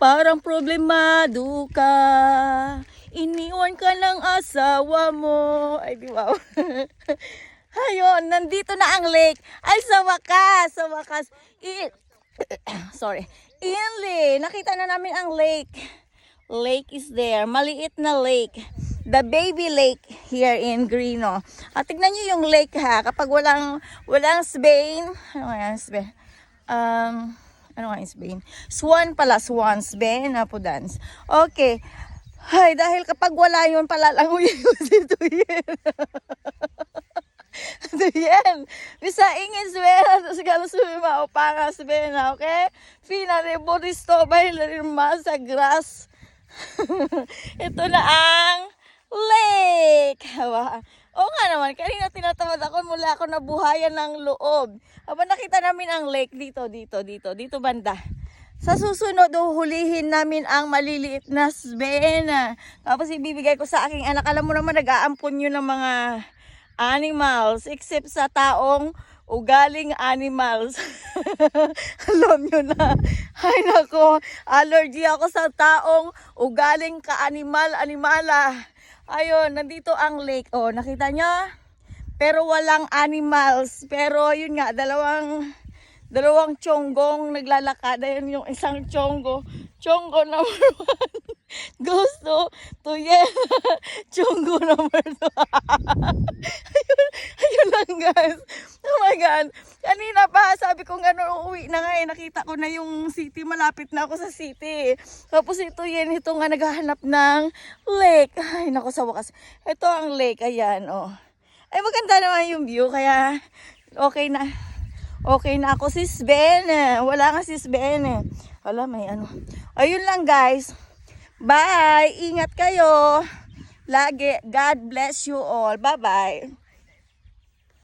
Parang problemado ka. Iniwan ka ng asawa mo. Ay, di wow. Ayun, nandito na ang lake. Ay, sa wakas. Sorry. Inli, nakita na namin ang lake. Lake is there. Maliit na lake. The baby lake here in Grino. At tignan nyo yung lake ha. Kapag walang Spain. Ano nga yan, Spain? Ano nga yung Spain? Swan pala. Spain. Apo dance. Okay. Ay, dahil kapag wala yun, palalanguyin ko si Tuyen. Tuyen. Bisa ingin Svena. Tapos gano'n sumima o panga Svena. Okay? Fina de bodisto. Bahilarin sa grass. Ito na ang lake. Oo nga naman, kanina tinatamad ako mula ako nabuhayan ng loob. Habang nakita namin ang lake dito banda. Sa susunod, hulihin namin ang maliliit na sbena. Tapos ibibigay ko sa aking anak. Alam mo naman, nag-aampon yun ng mga animals. Except sa taong ugaling animals. Alam nyo na. Ay nako, allergy ako sa taong ugaling ka-animala. Ayun, nandito ang lake. Oh, nakita nyo? Pero walang animals. Pero yun nga, dalawang chonggong naglalakad. Ayun yung isang chonggo. Chonggo number 1. Gusto to Chonggo number 2. ayun lang guys. Oh my God. Kanina pa, sabi ko uuwi na nga nakita ko na yung city. Malapit na ako sa city. Tapos ito nga naghahanap ng lake. Ay, naku sa wakas. Ito ang lake. Ayan, oh. Ay, maganda naman yung view. Kaya, okay na. Okay na ako si Sven. Wala nga si Sven. Wala, may ano. Ayun lang guys. Bye. Ingat kayo. Lagi. God bless you all. Bye-bye.